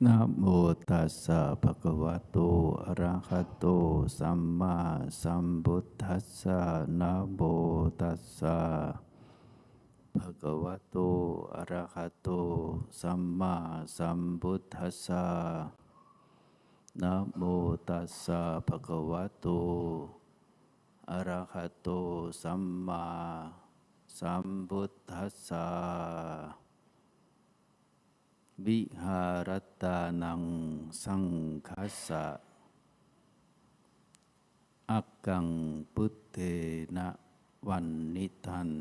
Namo tassa bhagavato arahato samma sambuddhassa. Namo tassa bhagavato arahato samma sambuddhassa. Namo tassa bhagavato arahato samma sambuddhassa. Viharatanang sangghassa akang buddhena wannitanti.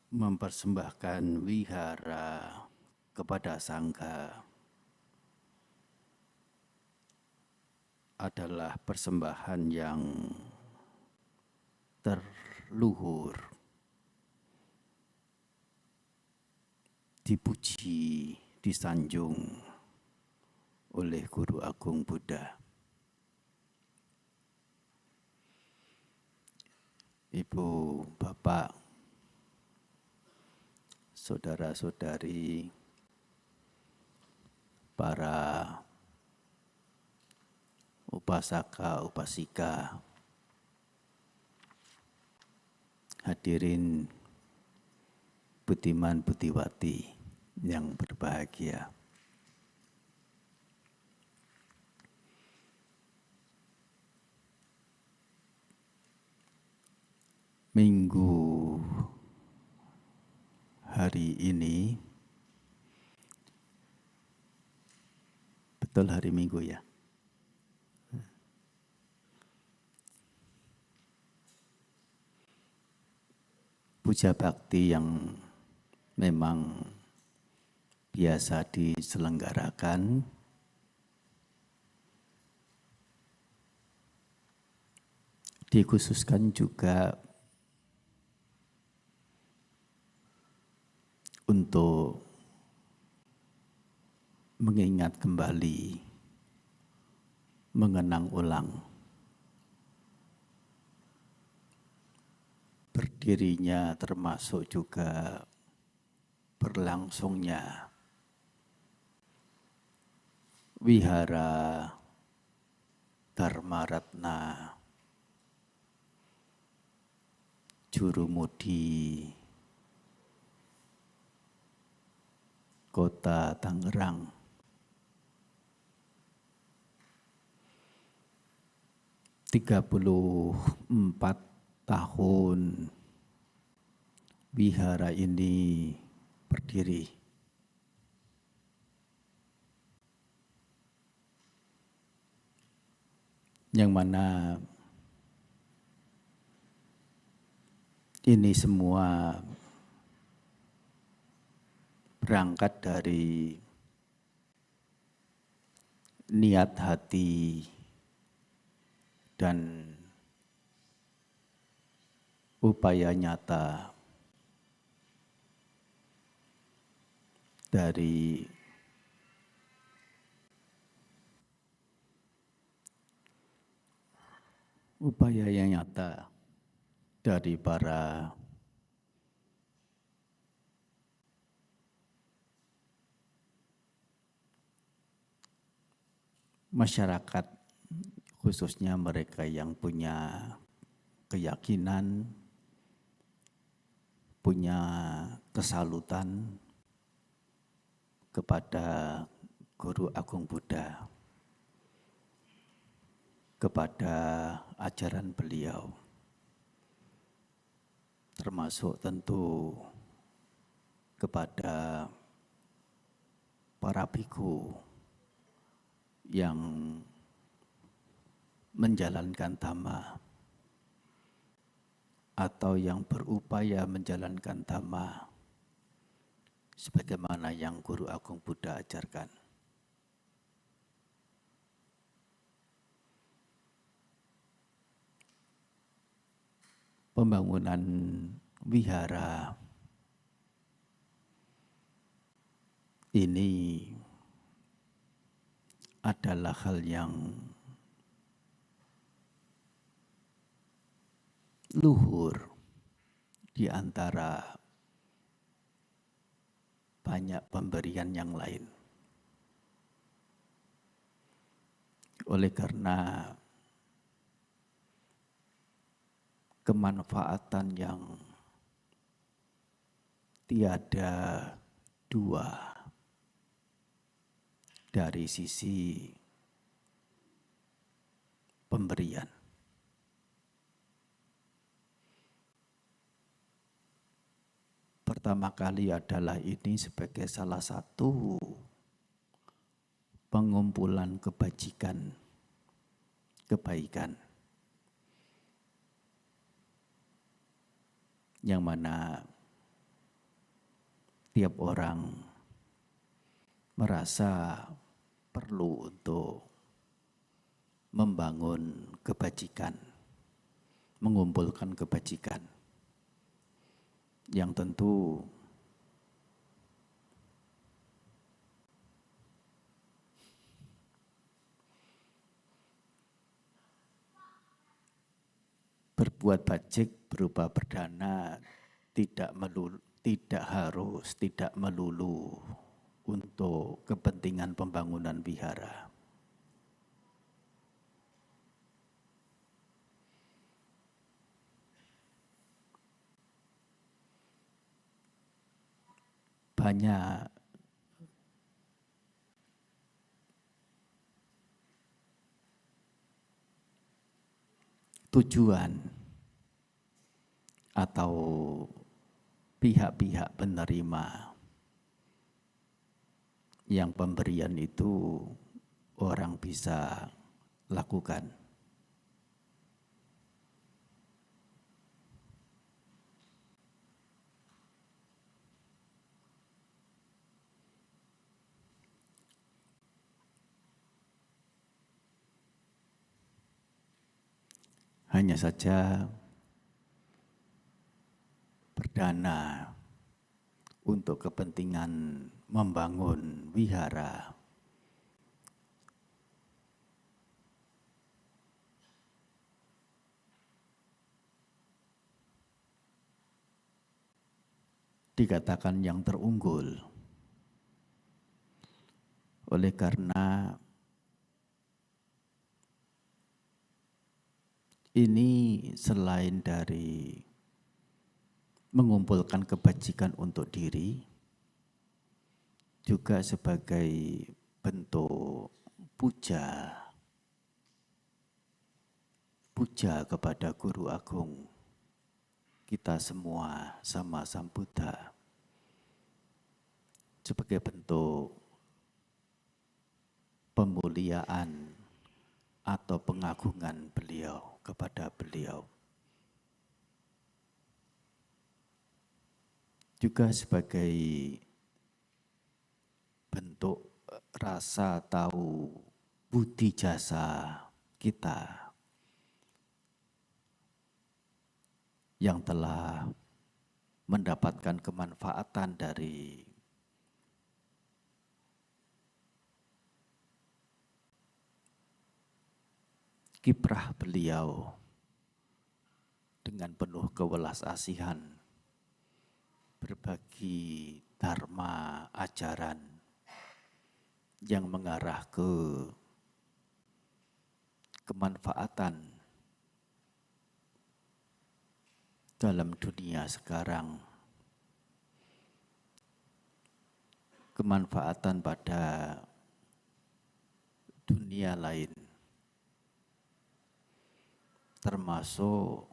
Mempersembahkan wihara kepada sangha adalah persembahan yang terluhur, dipuji, disanjung oleh Guru Agung Buddha. Ibu, Bapak, saudara-saudari, para upasaka, upasika, hadirin budiman budiwati yang berbahagia. Minggu hari ini, betul hari Minggu ya? Puja bakti yang memang biasa diselenggarakan dikhususkan juga untuk mengingat kembali, mengenang ulang berdirinya, termasuk juga berlangsungnya Wihara Dharmaratna Jurumudi Kota Tangerang. "34 tahun wihara ini berdiri. Yang mana ini semua berangkat dari niat hati dan upaya nyata dari upaya yang nyata dari para masyarakat, khususnya mereka yang punya keyakinan, punya kesalutan kepada Guru Agung Buddha, kepada ajaran beliau, termasuk tentu kepada para bhikkhu yang menjalankan dhamma atau yang berupaya menjalankan dhamma sebagaimana yang Guru Agung Buddha ajarkan. Pembangunan wihara ini adalah hal yang luhur di antara banyak pemberian yang lain. Oleh karena kemanfaatan yang tiada dua dari sisi pemberian. Pertama kali adalah ini sebagai salah satu pengumpulan kebaikan, yang mana tiap orang merasa perlu untuk membangun kebajikan, mengumpulkan kebajikan, yang tentu berbuat bajik berupa berdana tidak melulu untuk kepentingan pembangunan wihara. Banyak tujuan atau pihak-pihak penerima yang pemberian itu orang bisa lakukan. Hanya saja berdana untuk kepentingan membangun wihara dikatakan yang terunggul. Oleh karena ini selain dari mengumpulkan kebajikan untuk diri, juga sebagai bentuk puja kepada Guru Agung kita semua sama Sang Buddha, sebagai bentuk pemuliaan atau pengagungan beliau kepada beliau. Juga sebagai bentuk rasa tahu budi jasa kita yang telah mendapatkan kemanfaatan dari kiprah beliau dengan penuh kewelas asihan, berbagi dharma ajaran yang mengarah ke kemanfaatan dalam dunia sekarang, kemanfaatan pada dunia lain, termasuk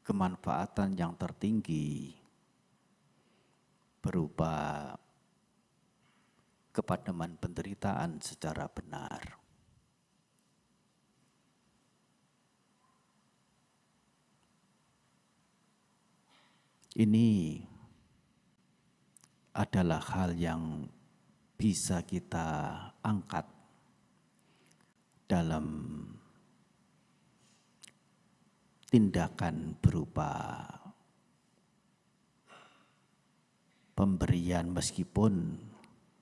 kemanfaatan yang tertinggi berupa kepadaman penderitaan secara benar. Ini adalah hal yang bisa kita angkat dalam tindakan berupa pemberian, meskipun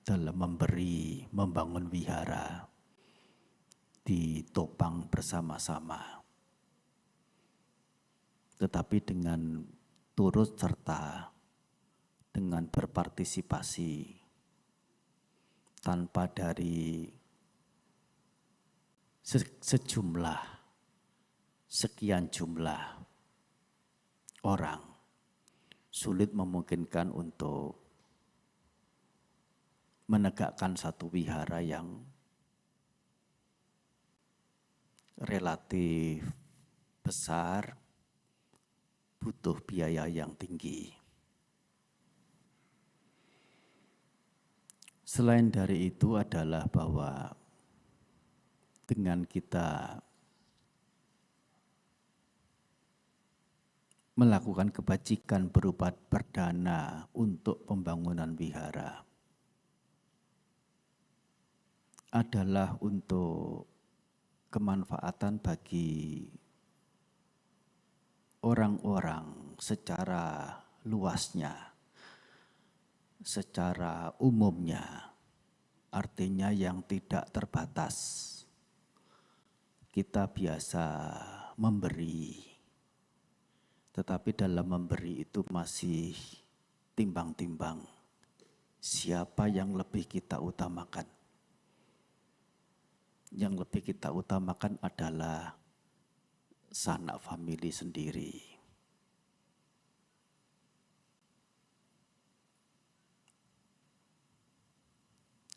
dalam membangun wihara ditopang bersama-sama, tetapi dengan turut serta dengan berpartisipasi tanpa dari sekian jumlah orang sulit memungkinkan untuk menegakkan satu wihara yang relatif besar, butuh biaya yang tinggi. Selain dari itu adalah bahwa dengan kita melakukan kebajikan berupa berdana untuk pembangunan wihara adalah untuk kemanfaatan bagi orang-orang secara luasnya, secara umumnya, artinya yang tidak terbatas. Kita biasa memberi, tetapi dalam memberi itu masih timbang-timbang. Siapa yang lebih kita utamakan? Yang lebih kita utamakan adalah sanak famili sendiri.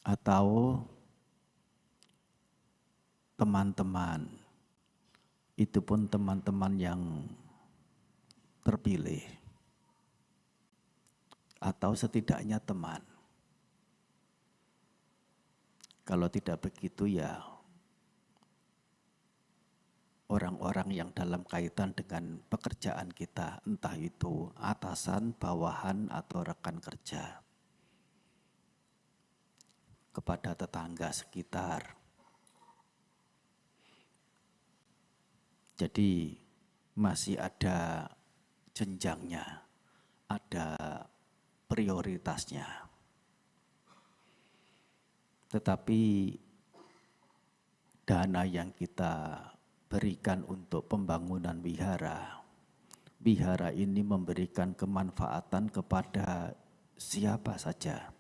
Atau teman-teman, itu pun teman-teman yang terpilih. Atau setidaknya teman. Kalau tidak begitu ya orang-orang yang dalam kaitan dengan pekerjaan kita, entah itu atasan, bawahan, atau rekan kerja, kepada tetangga sekitar. Jadi masih ada jenjangnya, ada prioritasnya. Tetapi dana yang kita berikan untuk pembangunan wihara, wihara ini memberikan kemanfaatan kepada siapa saja,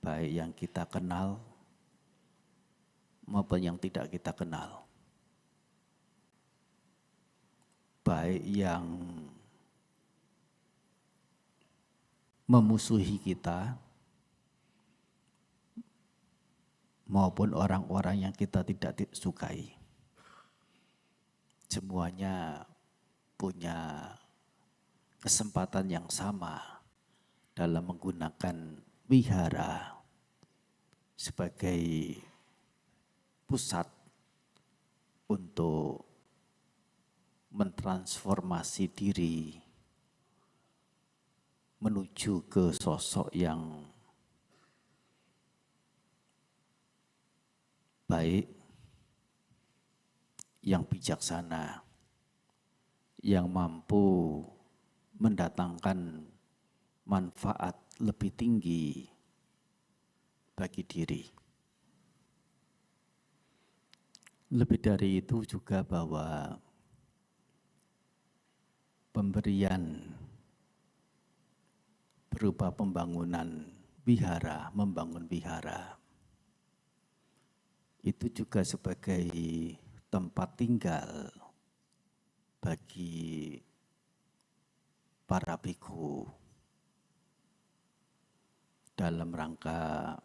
baik yang kita kenal maupun yang tidak kita kenal, baik yang memusuhi kita maupun orang-orang yang kita tidak sukai. Semuanya punya kesempatan yang sama dalam menggunakan wihara sebagai pusat untuk mentransformasi diri menuju ke sosok yang baik, yang bijaksana, yang mampu mendatangkan manfaat lebih tinggi bagi diri. Lebih dari itu juga bahwa pemberian berupa pembangunan wihara, membangun wihara, itu juga sebagai tempat tinggal bagi para bhikkhu dalam rangka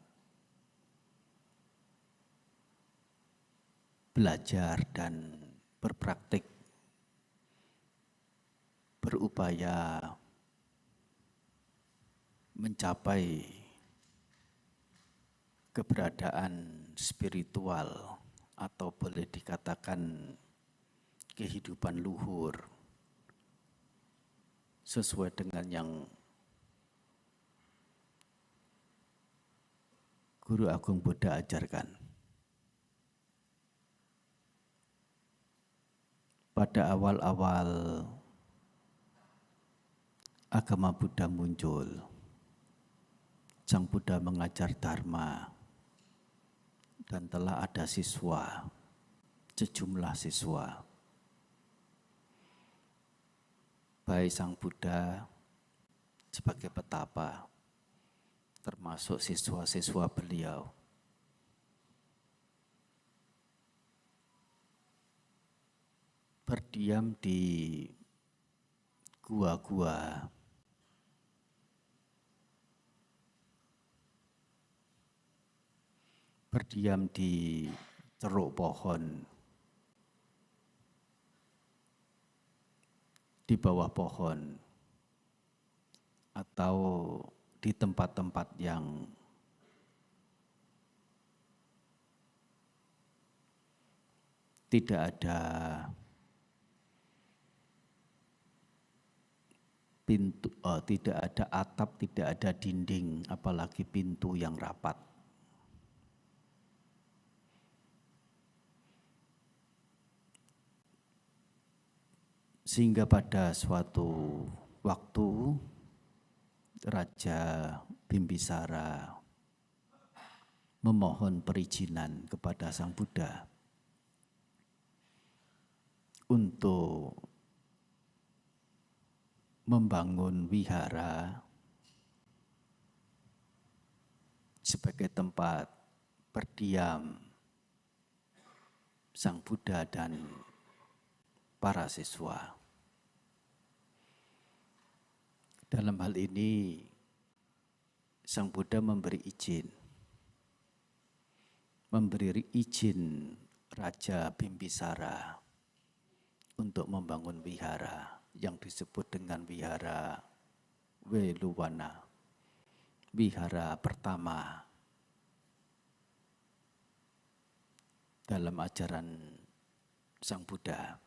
belajar dan berpraktik, berupaya mencapai keberadaan spiritual atau boleh dikatakan kehidupan luhur sesuai dengan yang Guru Agung Buddha ajarkan. Pada awal-awal agama Buddha muncul, Sang Buddha mengajar Dharma dan telah ada siswa, sejumlah siswa. Baik Sang Buddha sebagai petapa, termasuk siswa-siswa beliau. Berdiam di gua-gua, berdiam di ceruk pohon, di bawah pohon, atau di tempat-tempat yang tidak ada pintu, tidak ada atap, tidak ada dinding, apalagi pintu yang rapat. Sehingga pada suatu waktu Raja Bimbisara memohon perizinan kepada Sang Buddha untuk membangun wihara sebagai tempat berdiam Sang Buddha dan para siswa. Dalam hal ini, Sang Buddha memberi izin Raja Bimbisara untuk membangun wihara yang disebut dengan wihara Weluwana, wihara pertama dalam ajaran Sang Buddha.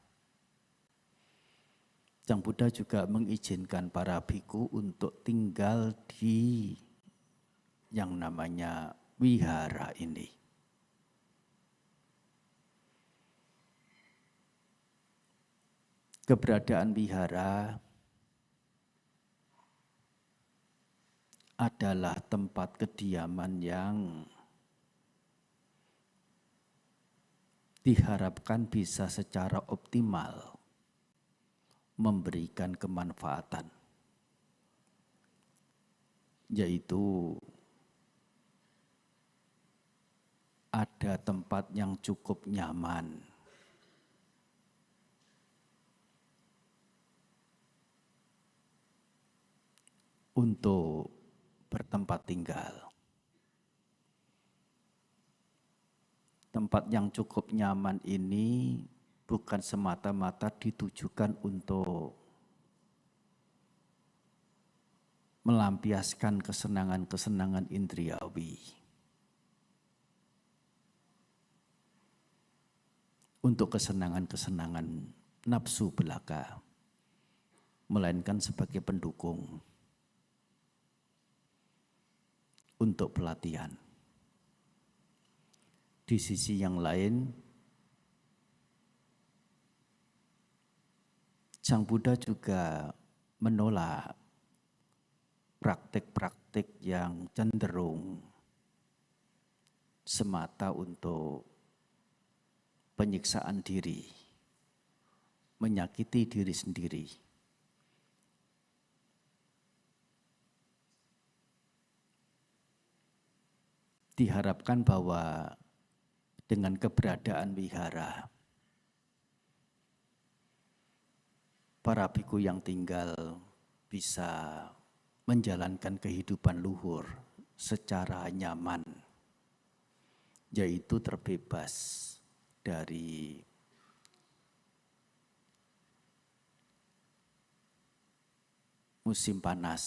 Sang Buddha juga mengizinkan para bhikkhu untuk tinggal di yang namanya wihara ini. Keberadaan wihara adalah tempat kediaman yang diharapkan bisa secara optimal memberikan kemanfaatan, yaitu ada tempat yang cukup nyaman untuk bertempat tinggal. Tempat yang cukup nyaman ini bukan semata-mata ditujukan untuk melampiaskan kesenangan-kesenangan indriawi, untuk kesenangan-kesenangan nafsu belaka, melainkan sebagai pendukung untuk pelatihan. Di sisi yang lain, Sang Buddha juga menolak praktik-praktik yang cenderung semata untuk penyiksaan diri, menyakiti diri sendiri. Diharapkan bahwa dengan keberadaan wihara, para bhikkhu yang tinggal bisa menjalankan kehidupan luhur secara nyaman, yaitu terbebas dari musim panas,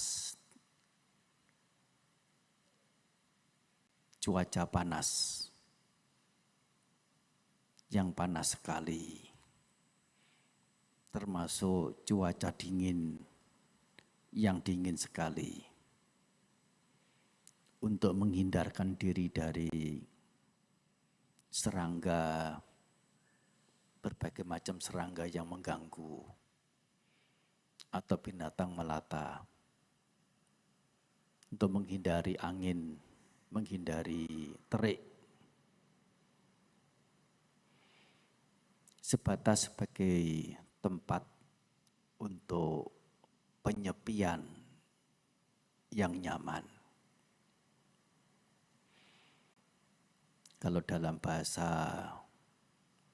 cuaca panas, yang panas sekali, termasuk cuaca dingin yang dingin sekali, untuk menghindarkan diri dari serangga, berbagai macam serangga yang mengganggu, atau binatang melata, untuk menghindari angin, menghindari terik, sebatas sebagai tempat untuk penyepian yang nyaman. Kalau dalam bahasa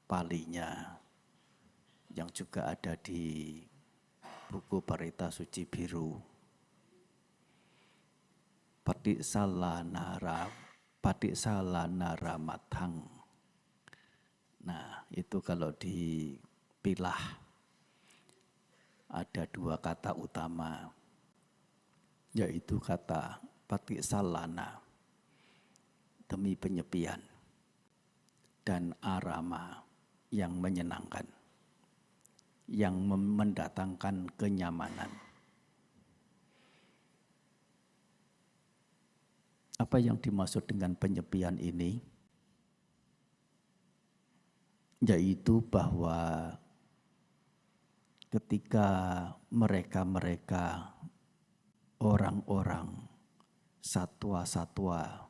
Palinya yang juga ada di buku Parita Suci Biru, Patisalanara matang. Nah, itu kalau dipilah ada dua kata utama, yaitu kata patisalana, demi penyepian, dan arama, yang menyenangkan, yang mendatangkan kenyamanan. Apa yang dimaksud dengan penyepian ini? Yaitu bahwa ketika mereka-mereka, orang-orang, satwa-satwa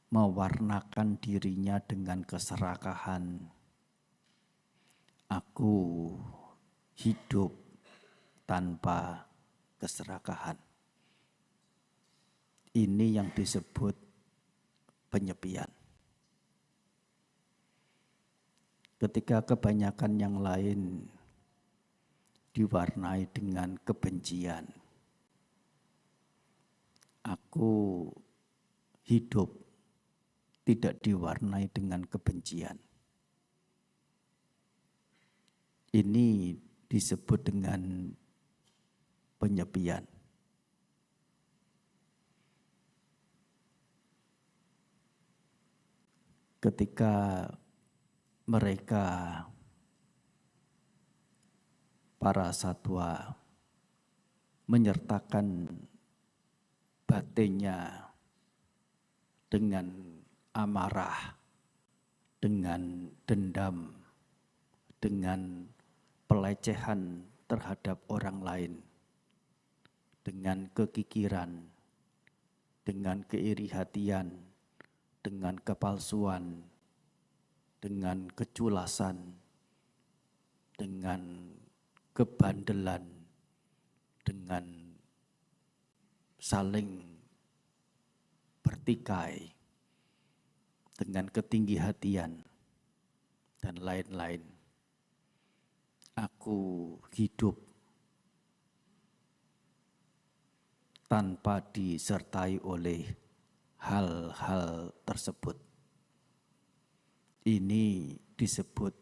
mewarnakan dirinya dengan keserakahan, aku hidup tanpa keserakahan. Ini yang disebut penyepian. Ketika kebanyakan yang lain diwarnai dengan kebencian, aku hidup tidak diwarnai dengan kebencian. Ini disebut dengan penyepian. Ketika mereka, para satwa, menyertakan batinnya dengan amarah, dengan dendam, dengan pelecehan terhadap orang lain, dengan kekikiran, dengan keiri hatian, dengan kepalsuan, dengan keculasan, dengan kebandelan, dengan saling bertikai, dengan ketinggi-hatian, dan lain-lain. Aku hidup tanpa disertai oleh hal-hal tersebut. Ini disebut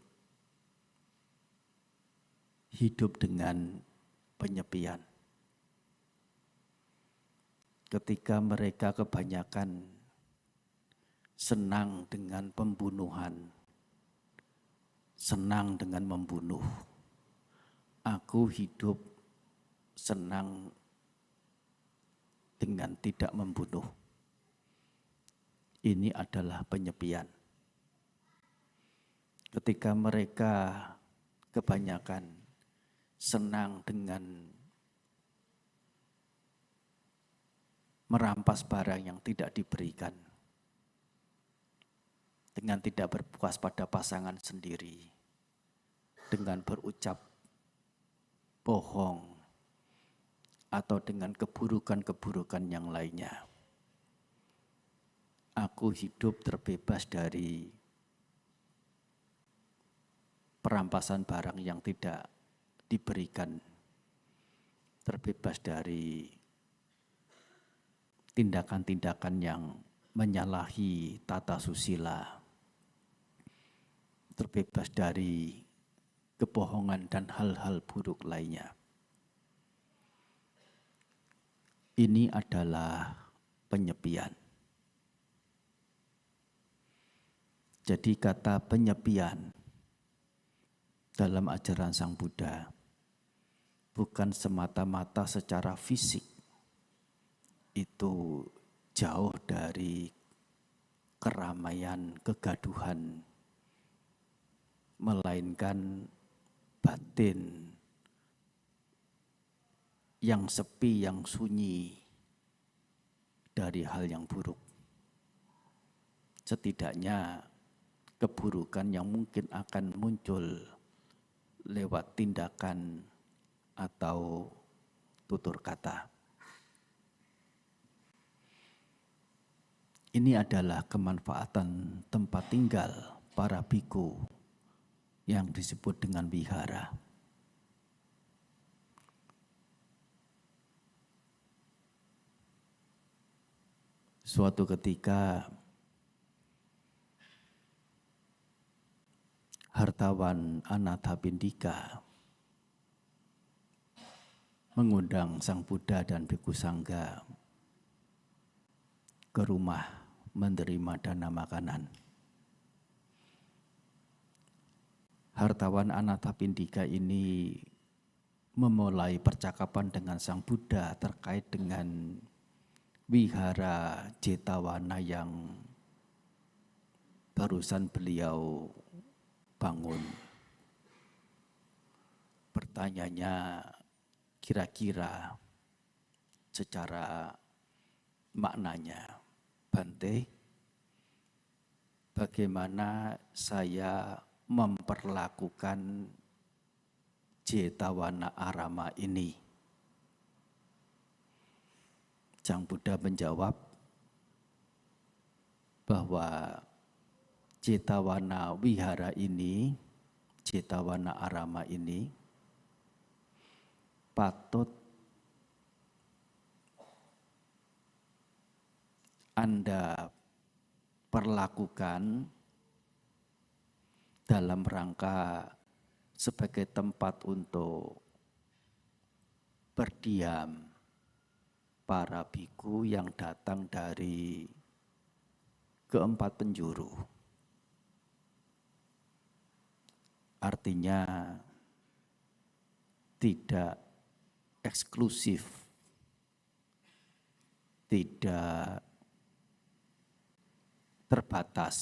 hidup dengan penyepian. Ketika mereka kebanyakan senang dengan pembunuhan, senang dengan membunuh, aku hidup senang dengan tidak membunuh. Ini adalah penyepian. Ketika mereka kebanyakan senang dengan merampas barang yang tidak diberikan, dengan tidak berpuas pada pasangan sendiri, dengan berucap bohong, atau dengan keburukan-keburukan yang lainnya. Aku hidup terbebas dari perampasan barang yang tidak diberikan, terbebas dari tindakan-tindakan yang menyalahi tata susila, terbebas dari kebohongan dan hal-hal buruk lainnya. Ini adalah penyepian. Jadi kata penyepian dalam ajaran Sang Buddha bukan semata-mata secara fisik, itu jauh dari keramaian, kegaduhan, melainkan batin yang sepi, yang sunyi dari hal yang buruk. Setidaknya keburukan yang mungkin akan muncul lewat tindakan atau tutur kata. Ini adalah kemanfaatan tempat tinggal para biku yang disebut dengan wihara. Suatu ketika hartawan Anathapindika mengundang Sang Buddha dan Biku Sangga ke rumah menerima dana makanan. Hartawan Anathapindika ini memulai percakapan dengan Sang Buddha terkait dengan wihara Jetawana yang barusan beliau bangun. Pertanyaannya kira-kira secara maknanya, Bante, bagaimana saya memperlakukan Jetawana Arama ini? Sang Buddha menjawab bahwa Jetawana Wihara ini, Jetawana Arama ini patut Anda perlakukan dalam rangka sebagai tempat untuk berdiam para biku yang datang dari keempat penjuru. Artinya tidak eksklusif, tidak terbatas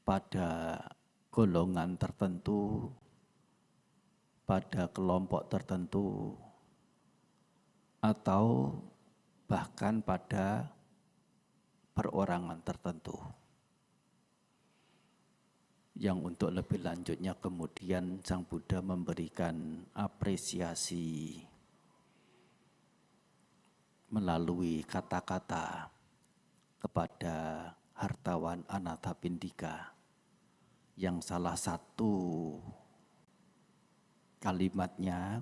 pada golongan tertentu, pada kelompok tertentu, atau bahkan pada perorangan tertentu. Yang untuk lebih lanjutnya kemudian Sang Buddha memberikan apresiasi melalui kata-kata kepada hartawan Anathapindika yang salah satu kalimatnya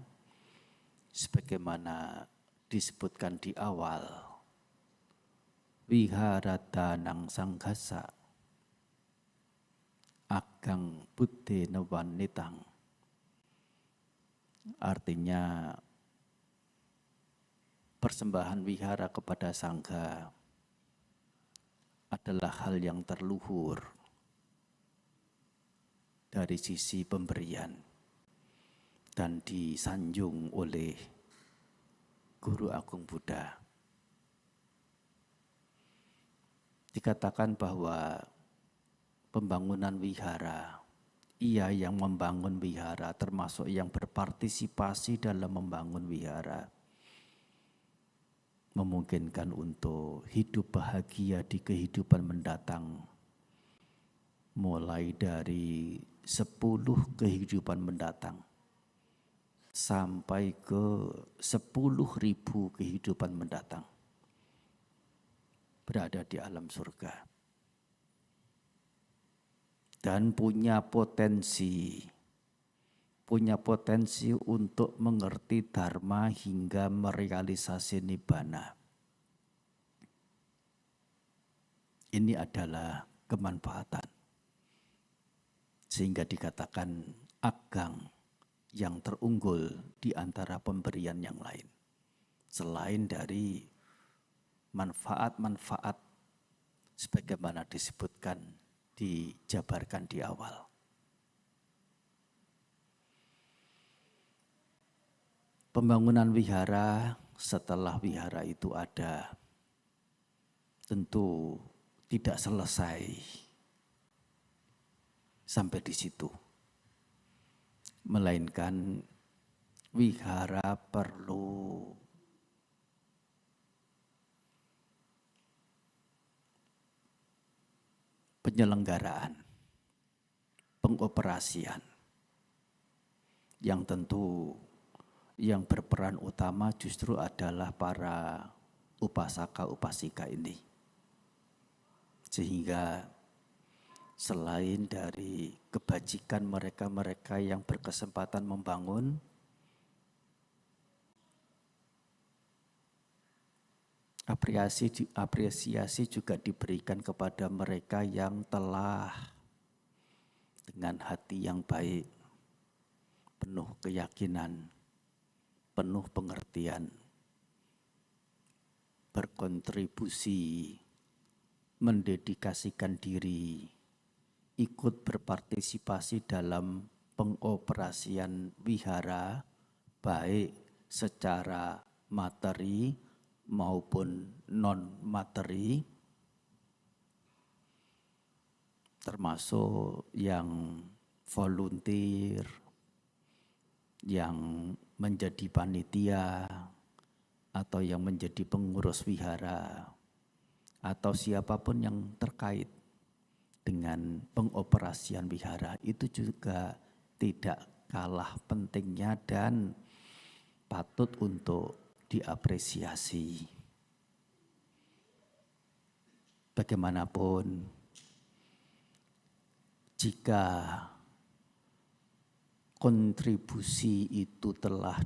sebagaimana disebutkan di awal, Wiharadanang Sanghasa Agang Buddhe Nawanitang. Artinya persembahan wihara kepada Sangha adalah hal yang terluhur dari sisi pemberian dan disanjung oleh Guru Agung Buddha. Dikatakan bahwa pembangunan wihara, ia yang membangun wihara termasuk yang berpartisipasi dalam membangun wihara, memungkinkan untuk hidup bahagia di kehidupan mendatang, mulai dari 10 kehidupan mendatang sampai ke 10.000 kehidupan mendatang, berada di alam surga. Dan punya potensi untuk mengerti dharma hingga merealisasi nibbana. Ini adalah kemanfaatan. Sehingga dikatakan agang yang terunggul di antara pemberian yang lain. Selain dari manfaat-manfaat sebagaimana disebutkan, dijabarkan di awal. Pembangunan wihara, setelah wihara itu ada, tentu tidak selesai sampai di situ. Melainkan wihara perlu penyelenggaraan, pengoperasian, yang tentu yang berperan utama justru adalah para upasaka-upasika ini. Sehingga selain dari kebajikan mereka-mereka yang berkesempatan membangun, apresiasi juga diberikan kepada mereka yang telah dengan hati yang baik, penuh keyakinan, penuh pengertian, berkontribusi, mendedikasikan diri, ikut berpartisipasi dalam pengoperasian wihara, baik secara materi maupun non-materi, termasuk yang volunteer, yang menjadi panitia, atau yang menjadi pengurus wihara, atau siapapun yang terkait dengan pengoperasian wihara, itu juga tidak kalah pentingnya dan patut untuk diapresiasi. Bagaimanapun, jika kontribusi itu telah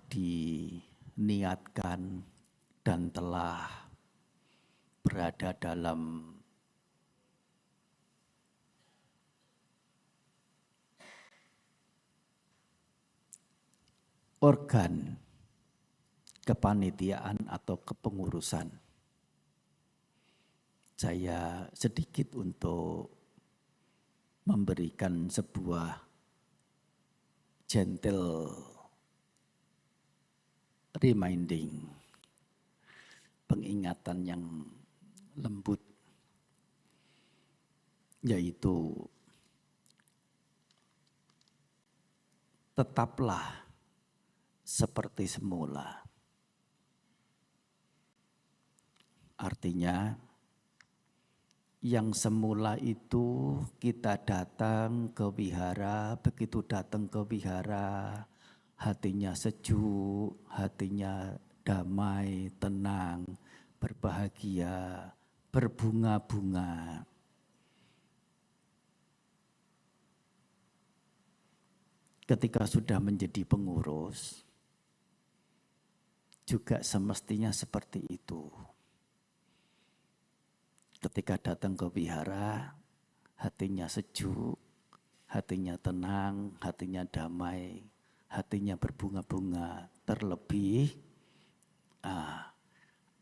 diniatkan dan telah berada dalam organ kepanitiaan atau kepengurusan, saya sedikit untuk memberikan sebuah gentle reminding, pengingatan yang lembut, yaitu tetaplah seperti semula. Artinya, yang semula itu kita datang ke wihara, begitu datang ke wihara, hatinya sejuk, hatinya damai, tenang, berbahagia, berbunga-bunga. Ketika sudah menjadi pengurus, juga semestinya seperti itu. Ketika datang ke wihara, hatinya sejuk, hatinya tenang, hatinya damai, hatinya berbunga-bunga. Terlebih,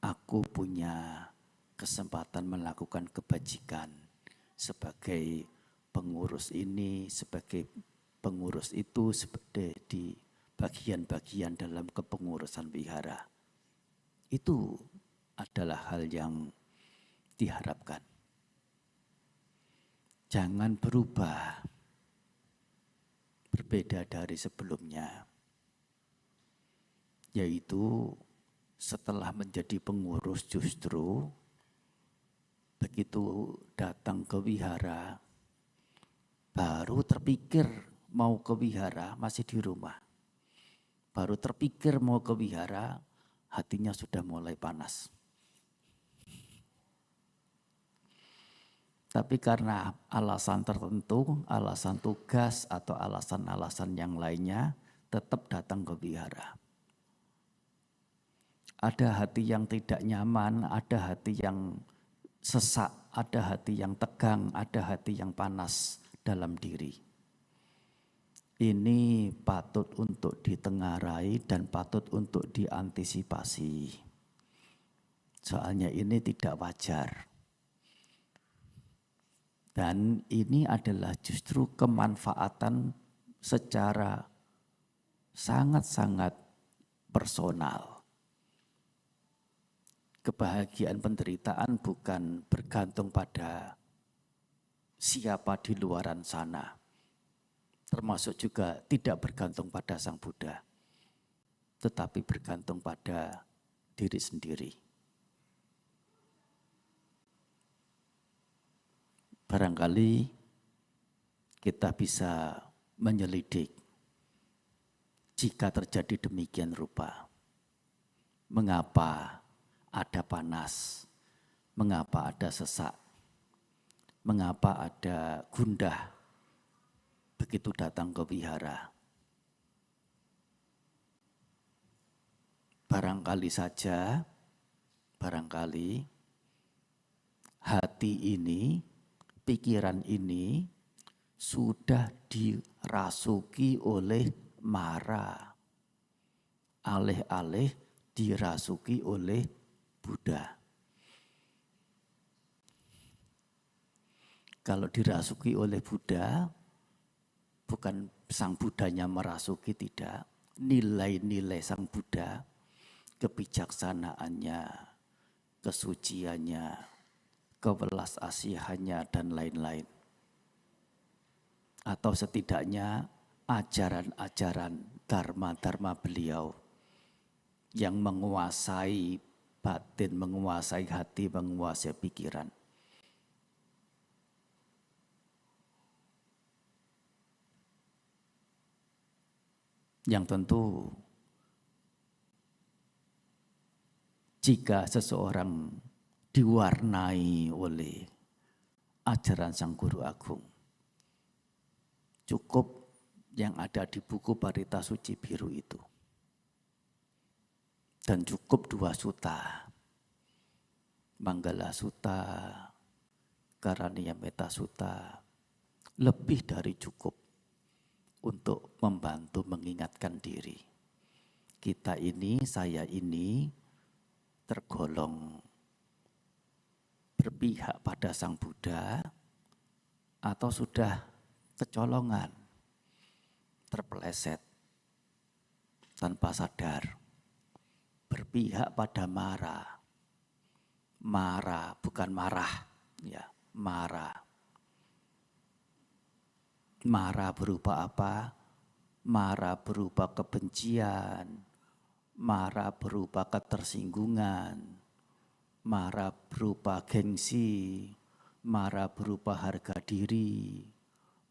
aku punya kesempatan melakukan kebajikan sebagai pengurus ini, sebagai pengurus itu, seperti di bagian-bagian dalam kepengurusan wihara. Itu adalah hal yang diharapkan. Jangan berubah, berbeda dari sebelumnya. Yaitu setelah menjadi pengurus justru begitu datang ke wihara, baru terpikir mau ke wihara masih di rumah. Baru terpikir mau ke wihara, hatinya sudah mulai panas. Tapi karena alasan tertentu, alasan tugas atau alasan-alasan yang lainnya, tetap datang ke wihara. Ada hati yang tidak nyaman, ada hati yang sesak, ada hati yang tegang, ada hati yang panas dalam diri. Ini patut untuk ditengarai dan patut untuk diantisipasi. Soalnya ini tidak wajar. Dan ini adalah justru kemanfaatan secara sangat-sangat personal. Kebahagiaan penderitaan bukan bergantung pada siapa di luaran sana. Termasuk juga tidak bergantung pada Sang Buddha. Tetapi bergantung pada diri sendiri. Barangkali kita bisa menyelidik jika terjadi demikian rupa. Mengapa ada panas? Mengapa ada sesak? mengapa ada gundah begitu datang ke wihara. Barangkali saja, barangkali hati ini, pikiran ini sudah dirasuki oleh mara, alih-alih dirasuki oleh Buddha. Kalau dirasuki oleh Buddha, bukan sang Buddhanya merasuki, tidak. Nilai-nilai sang Buddha, kebijaksanaannya, kesuciannya, kewelas asihannya, dan lain-lain. Atau setidaknya ajaran-ajaran dharma-dharma beliau yang menguasai batin, menguasai hati, menguasai pikiran. Yang tentu jika seseorang diwarnai oleh ajaran Sang Guru Agung, cukup yang ada di buku Parita Suci Biru itu. Dan cukup 2 sutta, Manggala Sutta, Karaniyametta Sutta, lebih dari cukup untuk membantu mengingatkan diri. Kita ini, saya ini tergolong berpihak pada Sang Buddha atau sudah kecolongan, terpeleset tanpa sadar, berpihak pada mara. Mara bukan marah, ya, mara. Mara berupa apa? Mara berupa kebencian, mara berupa ketersinggungan, mara berupa gengsi, mara berupa harga diri,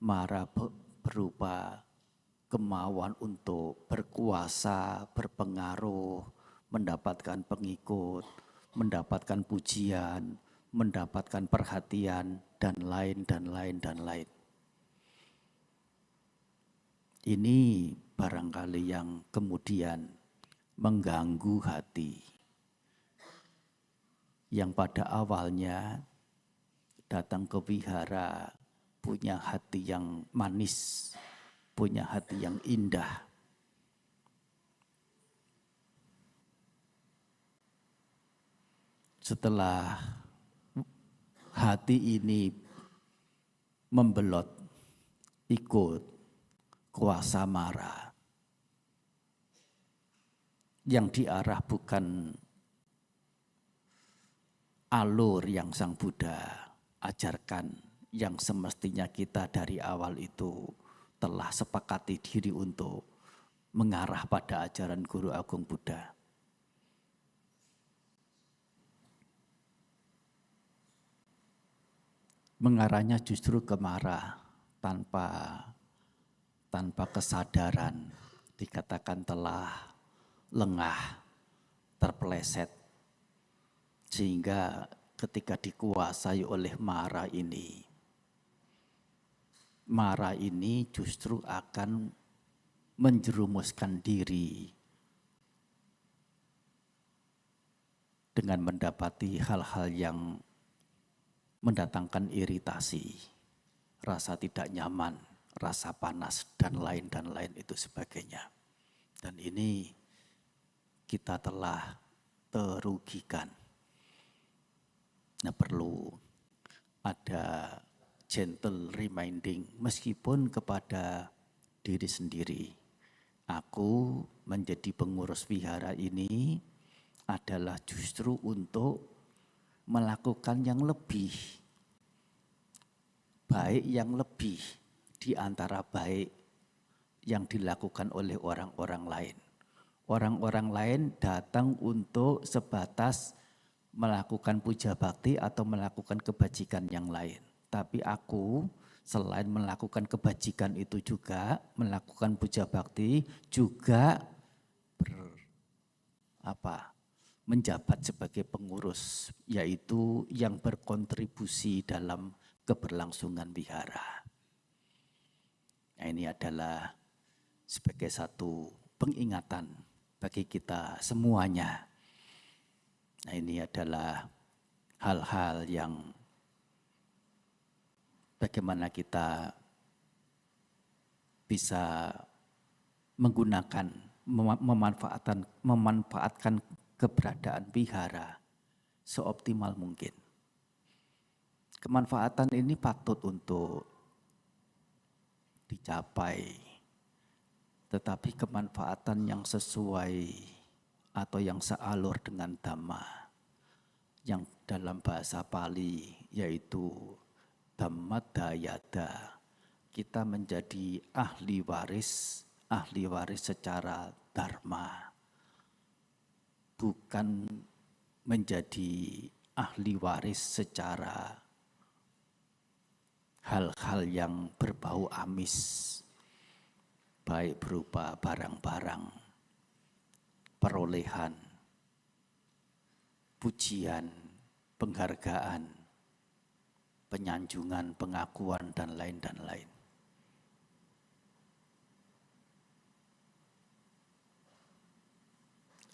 mara berupa kemauan untuk berkuasa, berpengaruh, mendapatkan pengikut, mendapatkan pujian, mendapatkan perhatian, dan lain, dan lain, dan lain. Ini barangkali yang kemudian mengganggu hati. Yang pada awalnya datang ke wihara punya hati yang manis, punya hati yang indah. Setelah hati ini membelot, ikut kuasa mara yang diarah bukan alur yang Sang Buddha ajarkan, yang semestinya kita dari awal itu telah sepakati diri untuk mengarah pada ajaran Guru Agung Buddha. Mengarahnya justru ke mara tanpa kesadaran, dikatakan telah lengah, terpeleset. Sehingga ketika dikuasai oleh mara ini justru akan menjerumuskan diri dengan mendapati hal-hal yang mendatangkan iritasi, rasa tidak nyaman, rasa panas, dan lain itu sebagainya. Dan ini kita telah terugikan. Nah, perlu ada gentle reminding meskipun kepada diri sendiri. Aku menjadi pengurus wihara ini adalah justru untuk melakukan yang lebih, baik yang lebih di antara baik yang dilakukan oleh orang-orang lain. Orang-orang lain datang untuk sebatas melakukan puja bakti atau melakukan kebajikan yang lain. Tapi aku selain melakukan kebajikan itu juga melakukan puja bakti, juga menjabat sebagai pengurus, yaitu yang berkontribusi dalam keberlangsungan wihara. Nah, ini adalah sebagai satu pengingatan bagi kita semuanya. Nah, ini adalah hal-hal yang bagaimana kita bisa menggunakan, memanfaatkan keberadaan wihara seoptimal mungkin. Kemanfaatan ini patut untuk dicapai, tetapi kemanfaatan yang sesuai atau yang sealur dengan Dhamma, yang dalam bahasa Pali yaitu Dhammadayada, kita menjadi ahli waris secara dharma, bukan menjadi ahli waris secara hal-hal yang berbau amis, baik berupa barang-barang, perolehan, pujian, penghargaan, penyanjungan, pengakuan, dan lain-lain.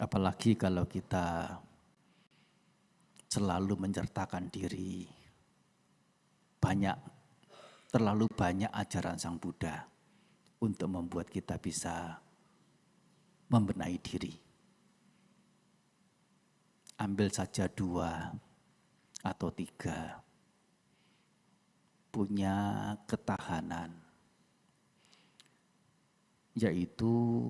Apalagi kalau kita selalu menyertakan diri terlalu banyak ajaran Sang Buddha untuk membuat kita bisa membenahi diri. Ambil saja 2 atau 3, punya ketahanan, yaitu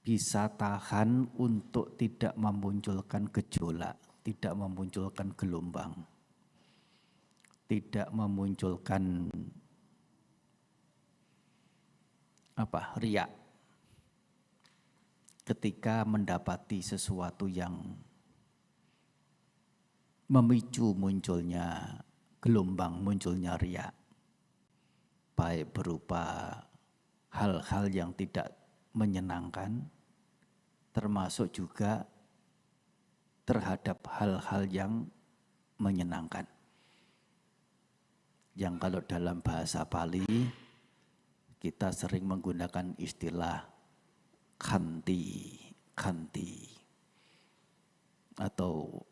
bisa tahan untuk tidak memunculkan gejolak, tidak memunculkan gelombang, tidak memunculkan riak ketika mendapati sesuatu yang memicu munculnya gelombang, munculnya riak, baik berupa hal-hal yang tidak menyenangkan, termasuk juga terhadap hal-hal yang menyenangkan. Yang kalau dalam bahasa Pali kita sering menggunakan istilah khanti, atau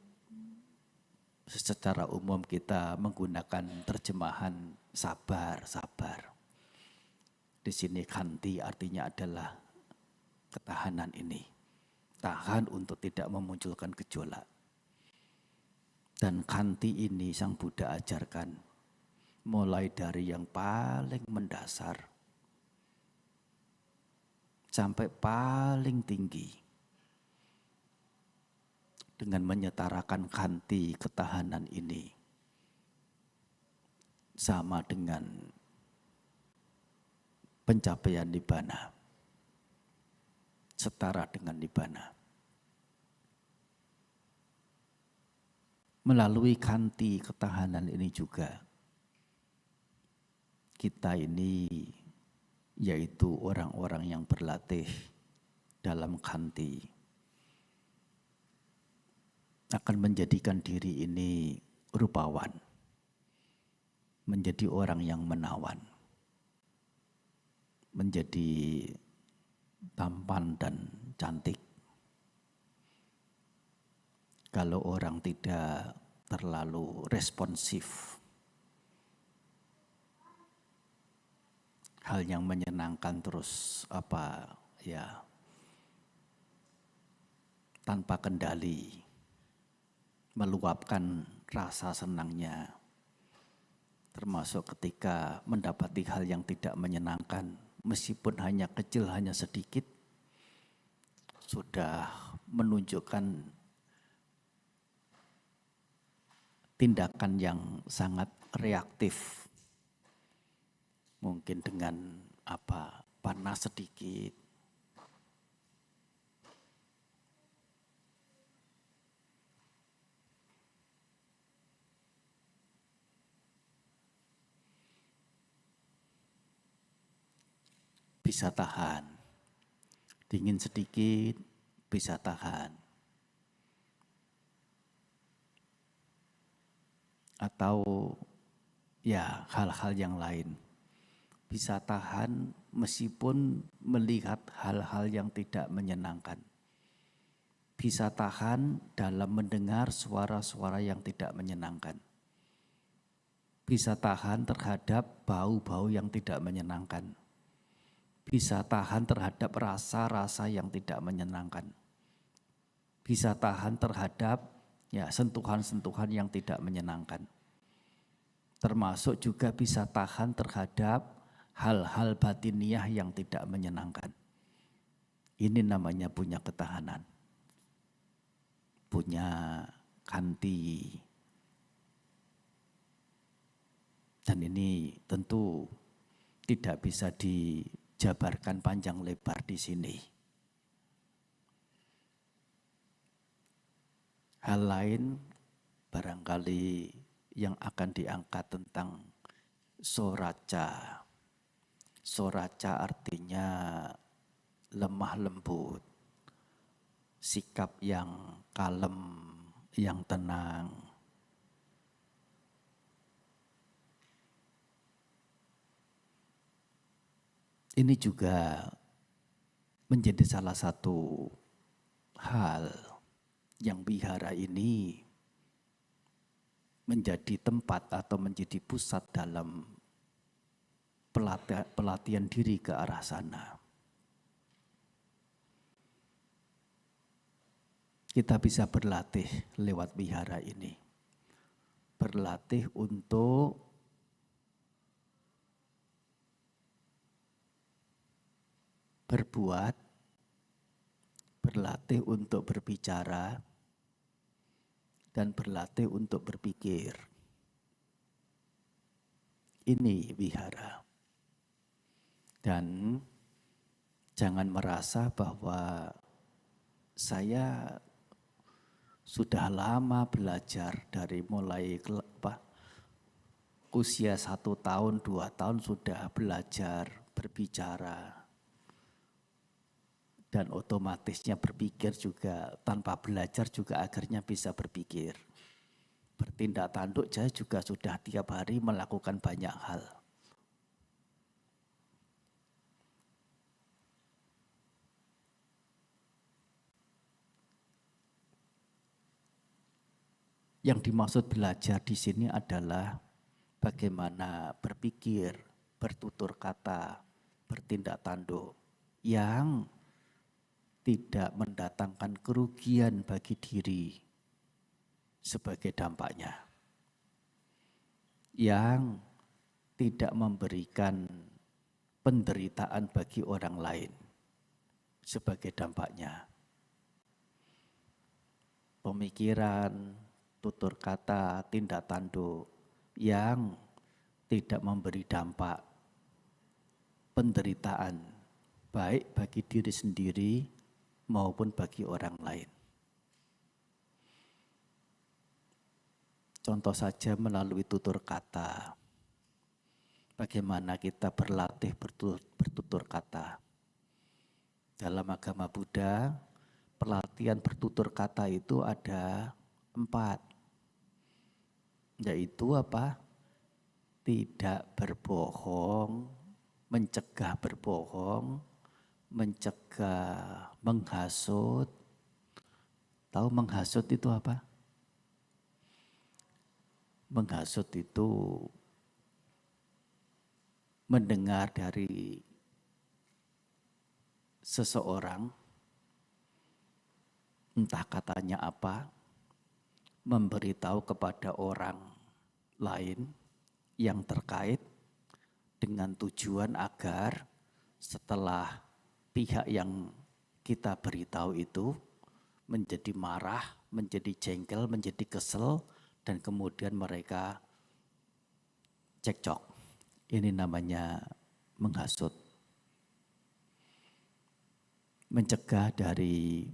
secara umum kita menggunakan terjemahan sabar. Di sini khanti artinya adalah ketahanan ini, tahan untuk tidak memunculkan gejolak. Dan khanti ini Sang Buddha ajarkan mulai dari yang paling mendasar sampai paling tinggi, dengan menyetarakan khanti, ketahanan ini sama dengan pencapaian nibbana, setara dengan nibbana. Melalui khanti, ketahanan ini juga kita ini, yaitu orang-orang yang berlatih dalam khanti, akan menjadikan diri ini rupawan, menjadi orang yang menawan, menjadi tampan dan cantik. Kalau orang tidak terlalu responsif, hal yang menyenangkan terus tanpa kendali, meluapkan rasa senangnya, termasuk ketika mendapati hal yang tidak menyenangkan, meskipun hanya kecil, hanya sedikit, sudah menunjukkan tindakan yang sangat reaktif. Mungkin dengan panas sedikit, bisa tahan, dingin sedikit bisa tahan, atau ya hal-hal yang lain. Bisa tahan meskipun melihat hal-hal yang tidak menyenangkan. Bisa tahan dalam mendengar suara-suara yang tidak menyenangkan. Bisa tahan terhadap bau-bau yang tidak menyenangkan. Bisa tahan terhadap rasa-rasa yang tidak menyenangkan. Bisa tahan terhadap sentuhan-sentuhan yang tidak menyenangkan. Termasuk juga bisa tahan terhadap hal-hal batiniah yang tidak menyenangkan. Ini namanya punya ketahanan. Punya kanti. Dan ini tentu tidak bisa dijabarkan panjang lebar di sini. Hal lain barangkali yang akan diangkat tentang soraca. Soraca artinya lemah lembut, sikap yang kalem, yang tenang. Ini juga menjadi salah satu hal yang wihara ini menjadi tempat atau menjadi pusat dalam pelatihan diri ke arah sana. Kita bisa berlatih lewat wihara ini. Berlatih untuk berbuat, berlatih untuk berbicara, dan berlatih untuk berpikir. Ini wihara. Dan jangan merasa bahwa saya sudah lama belajar dari mulai usia 1 tahun, 2 tahun sudah belajar berbicara. Dan otomatisnya berpikir juga tanpa belajar juga akhirnya bisa berpikir. Bertindak tanduk saya juga sudah tiap hari melakukan banyak hal. Yang dimaksud belajar di sini adalah bagaimana berpikir, bertutur kata, bertindak tanduk yang tidak mendatangkan kerugian bagi diri sebagai dampaknya. Yang tidak memberikan penderitaan bagi orang lain sebagai dampaknya. Pemikiran, tutur kata, tindak tanduk yang tidak memberi dampak penderitaan baik bagi diri sendiri maupun bagi orang lain. Contoh saja melalui tutur kata. Bagaimana kita berlatih bertutur kata. Dalam agama Buddha, pelatihan bertutur kata itu ada 4. Yaitu apa? Tidak berbohong, mencegah berbohong, mencegah menghasut. Tahu menghasut itu apa? Menghasut itu mendengar dari seseorang, entah katanya apa, memberitahu kepada orang lain yang terkait dengan tujuan agar setelah pihak yang kita beritahu itu menjadi marah, menjadi jengkel, menjadi kesel, dan kemudian mereka cekcok. Ini namanya menghasut. Mencegah dari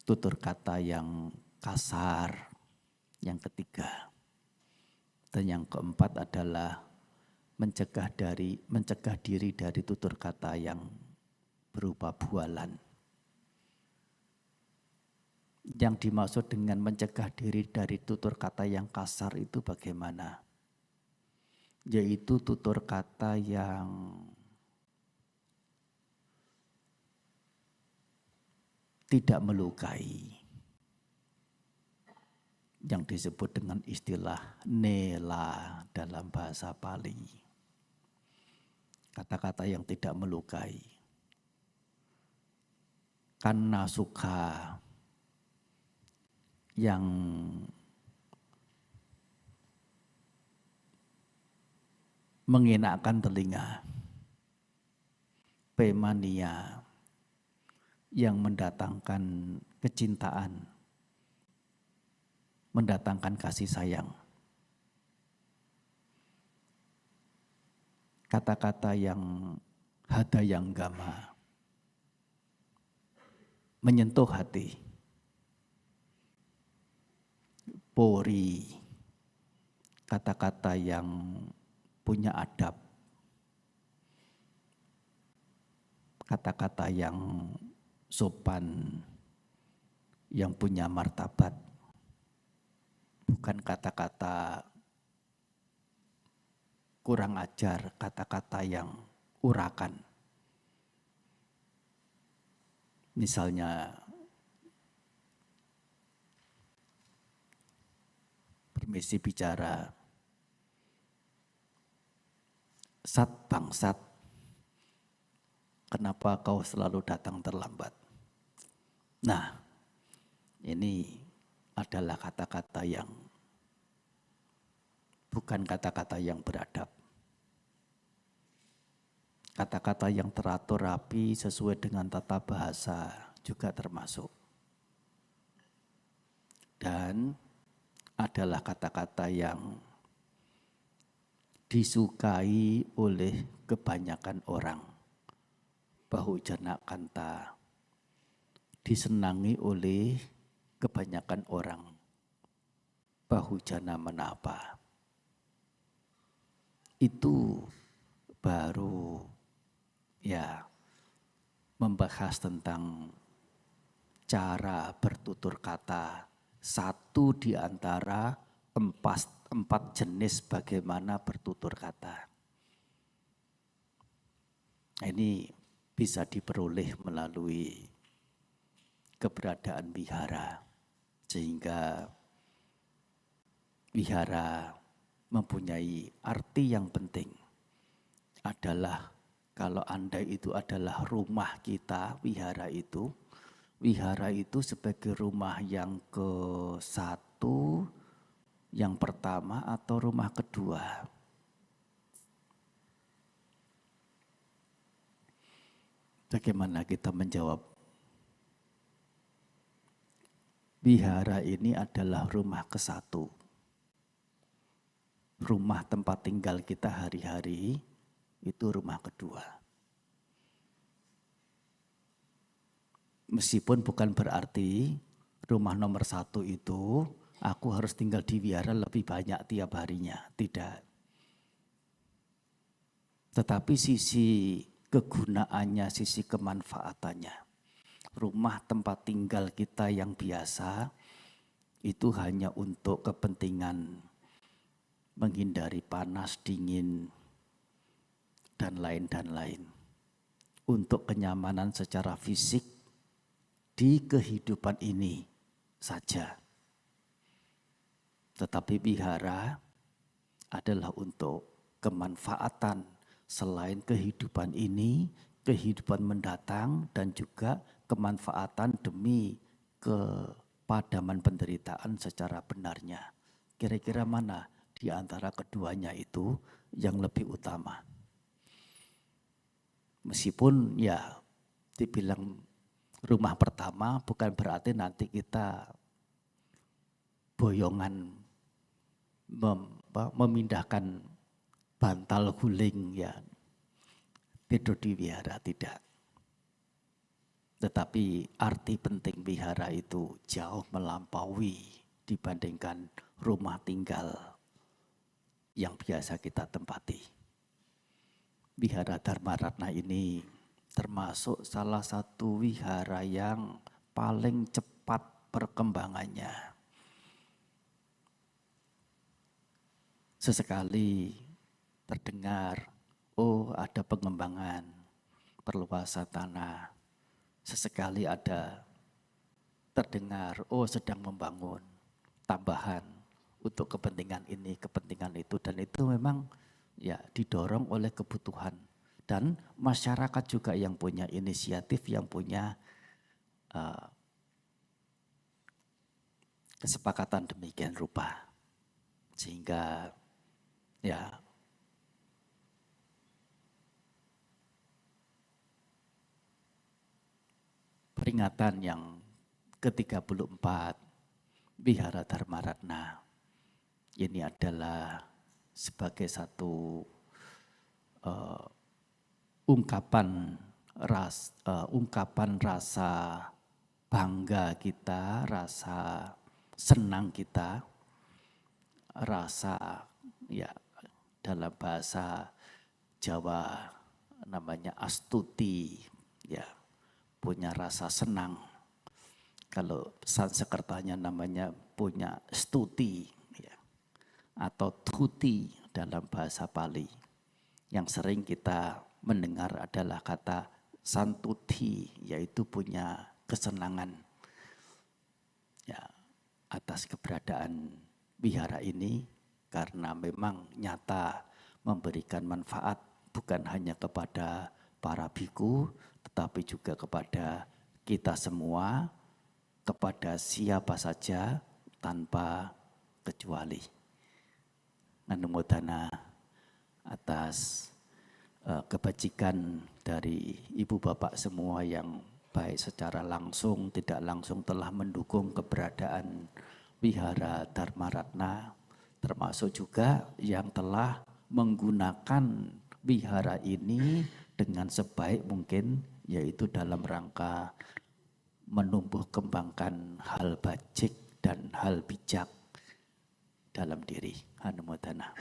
tutur kata yang kasar. Yang ketiga. Dan yang keempat adalah mencegah diri dari tutur kata yang berupa bualan. Yang dimaksud dengan mencegah diri dari tutur kata yang kasar itu bagaimana? yaitu tutur kata yang tidak melukai, yang disebut dengan istilah nela dalam bahasa Pali. Kata-kata yang tidak melukai. Kanna sukha yang mengenakkan telinga. Pemania yang mendatangkan kecintaan, mendatangkan kasih sayang. Kata-kata yang hadayanggama, menyentuh hati. Pori, kata-kata yang punya adab. Kata-kata yang sopan, yang punya martabat. Bukan kata-kata kurang ajar, kata-kata yang urakan. Misalnya permisi bicara, Sat bangsat, kenapa kau selalu datang terlambat? Nah, ini adalah kata-kata yang bukan kata-kata yang beradab. Kata-kata yang teratur rapi sesuai dengan tata bahasa juga termasuk. Dan adalah kata-kata yang disukai oleh kebanyakan orang. Bahujana kanta, disenangi oleh kebanyakan orang. Bahujana menapa. Itu baru ya membahas tentang cara bertutur kata, satu di antara empat jenis bagaimana bertutur kata. Ini bisa diperoleh melalui keberadaan wihara, sehingga wihara mempunyai arti yang penting adalah kalau Anda itu adalah rumah kita, wihara itu sebagai rumah yang ke-1, yang pertama atau rumah kedua. Bagaimana kita menjawab? Wihara ini adalah rumah ke-1. Rumah tempat tinggal kita hari-hari itu rumah kedua. Meskipun bukan berarti rumah nomor 1 itu aku harus tinggal di wihara lebih banyak tiap harinya. Tidak. Tetapi sisi kegunaannya, sisi kemanfaatannya. Rumah tempat tinggal kita yang biasa itu hanya untuk kepentingan menghindari panas, dingin, dan lain-lain. Untuk kenyamanan secara fisik di kehidupan ini saja. Tetapi wihara adalah untuk kemanfaatan selain kehidupan ini, kehidupan mendatang, dan juga kemanfaatan demi kepadaman penderitaan secara benarnya. Kira-kira mana di antara keduanya itu yang lebih utama? Meskipun ya dibilang rumah pertama bukan berarti nanti kita boyongan memindahkan bantal guling ya tidur di wihara, tidak. Tetapi arti penting wihara itu jauh melampaui dibandingkan rumah tinggal yang biasa kita tempati. Wihara Dharmaratna ini termasuk salah satu wihara yang paling cepat perkembangannya. Sesekali terdengar, oh ada pengembangan, perluasan tanah. Sesekali ada terdengar, oh sedang membangun tambahan untuk kepentingan ini, kepentingan itu. Dan itu memang ya didorong oleh kebutuhan. Dan masyarakat juga yang punya inisiatif, yang punya kesepakatan demikian rupa. Sehingga ya peringatan yang ke-34 Wihara Dharmaratna ini adalah sebagai satu ungkapan rasa bangga kita, rasa senang kita, rasa ya dalam bahasa Jawa namanya astuti, ya punya rasa senang. Kalau Sanskertanya namanya punya stuti, ya, atau tuti dalam bahasa Pali. Yang sering kita mendengar adalah kata santuti, yaitu punya kesenangan ya, atas keberadaan wihara ini, karena memang nyata memberikan manfaat bukan hanya kepada para biku, tetapi juga kepada kita semua, kepada siapa saja tanpa kecuali. Anumodana atas kebajikan dari ibu bapak semua yang baik secara langsung, tidak langsung telah mendukung keberadaan Wihara Dharmaratna, termasuk juga yang telah menggunakan wihara ini dengan sebaik mungkin, yaitu dalam rangka menumbuh kembangkan hal bajik dan hal bijak dalam diri. Anumodana.